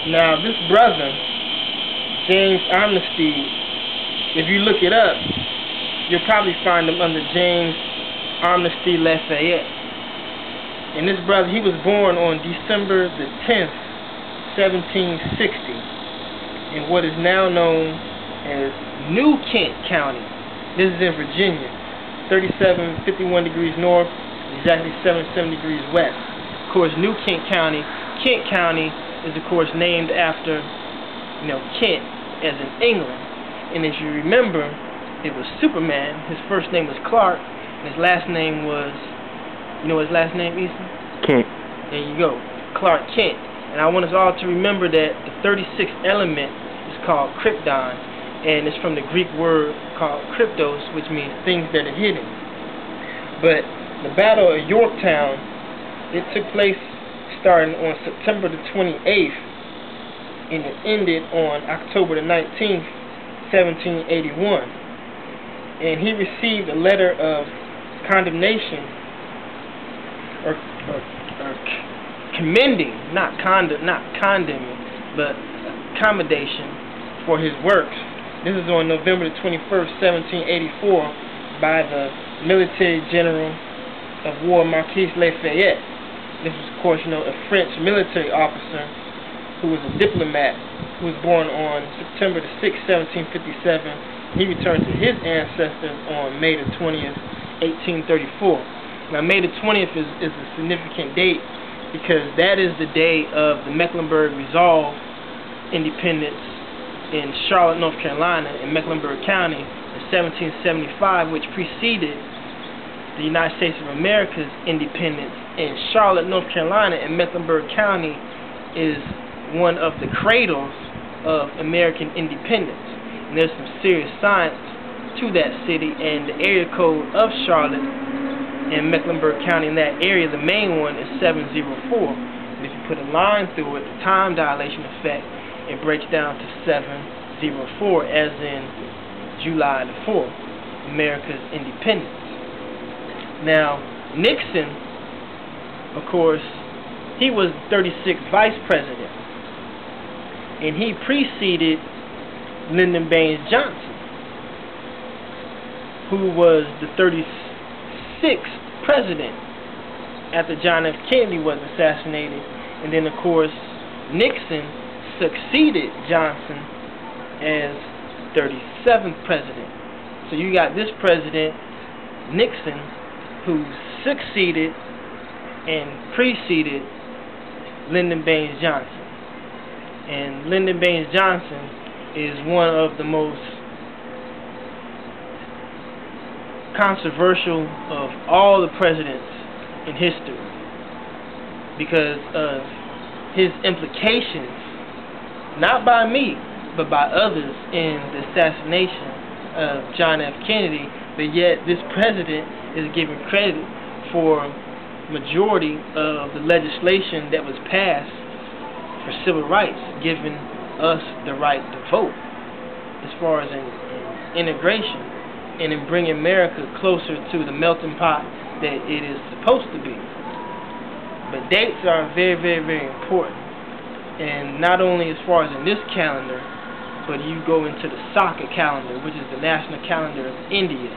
Now, this brother, James Armistead, if you look it up, you'll probably find him under James Armistead Lafayette. And this brother, he was born on December the 10th, 1760, in what is now known as New Kent County. This is in Virginia, 3751 degrees north, exactly 77 degrees west. Of course, New Kent County is of course named after, Kent, as in England. And as you remember, it was Superman. His first name was Clark, and his last name was, his last name, Easton? Kent. There you go, Clark Kent. And I want us all to remember that the 36th element is called krypton, and it's from the Greek word called kryptos, which means things that are hidden. But the Battle of Yorktown, it took place starting on September the 28th, and it ended on October the 19th, 1781. And he received a letter of condemnation, or commending, not condemning, but commendation for his works. This is on November the 21st, 1784, by the military general of war, Marquis Lafayette. This was, of course, a French military officer who was a diplomat who was born on September the 6th, 1757. He returned to his ancestors on May the 20th, 1834. Now, May the 20th is a significant date because that is the day of the Mecklenburg Resolve independence in Charlotte, North Carolina, in Mecklenburg County in 1775, which preceded the United States of America's independence. In Charlotte, North Carolina, and Mecklenburg County is one of the cradles of American independence. And there's some serious science to that city, and the area code of Charlotte and Mecklenburg County in that area, the main one, is 704. And if you put a line through it, the time dilation effect, it breaks down to 704, as in July the 4th, America's independence. Now, Nixon, of course, he was 36th vice president, and he preceded Lyndon Baines Johnson, who was the 36th president after John F. Kennedy was assassinated. And then, of course, Nixon succeeded Johnson as 37th president. So you got this president, Nixon, who succeeded and preceded Lyndon Baines Johnson. And Lyndon Baines Johnson is one of the most controversial of all the presidents in history because of his implications, not by me, but by others, in the assassination of John F. Kennedy. But yet this president is given credit for majority of the legislation that was passed for civil rights, giving us the right to vote, as far as in integration and in bringing America closer to the melting pot that it is supposed to be. But dates are very, very, very important, and not only as far as in this calendar, but you go into the Saka calendar, which is the national calendar of India.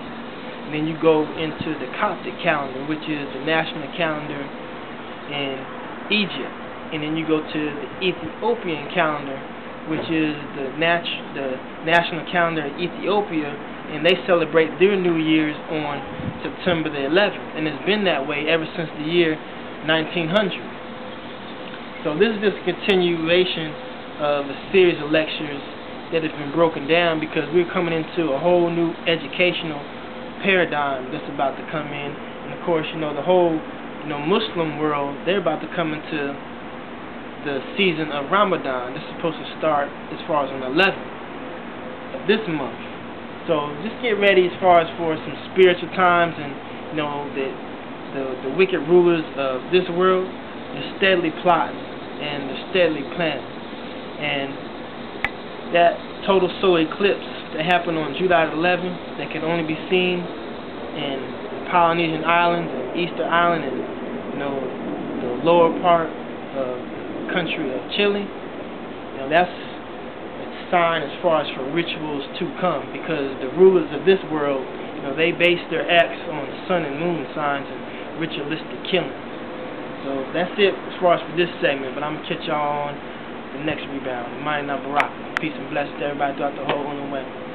And then you go into the Coptic calendar, which is the national calendar in Egypt. And then you go to the Ethiopian calendar, which is the national calendar of Ethiopia, and they celebrate their New Year's on September the 11th. And it's been that way ever since the year 1900. So this is just a continuation of a series of lectures that has been broken down because we're coming into a whole new educational paradigm that's about to come in. And of course, the whole Muslim world, they're about to come into the season of Ramadan. This is supposed to start as far as on the 11th of this month. So just get ready as far as for some spiritual times, and the wicked rulers of this world are steadily plotting and they're steadily planning. And that total solar eclipse that happened on July 11th, that can only be seen in the Polynesian Islands and Easter Island and the lower part of the country of Chile. that's a sign as far as for rituals to come, because the rulers of this world, they base their acts on sun and moon signs and ritualistic killings. So that's it as far as for this segment, but I'm going to catch y'all on the next rebound. Mine Barak. Peace and blessings to everybody throughout the whole Unknown Web.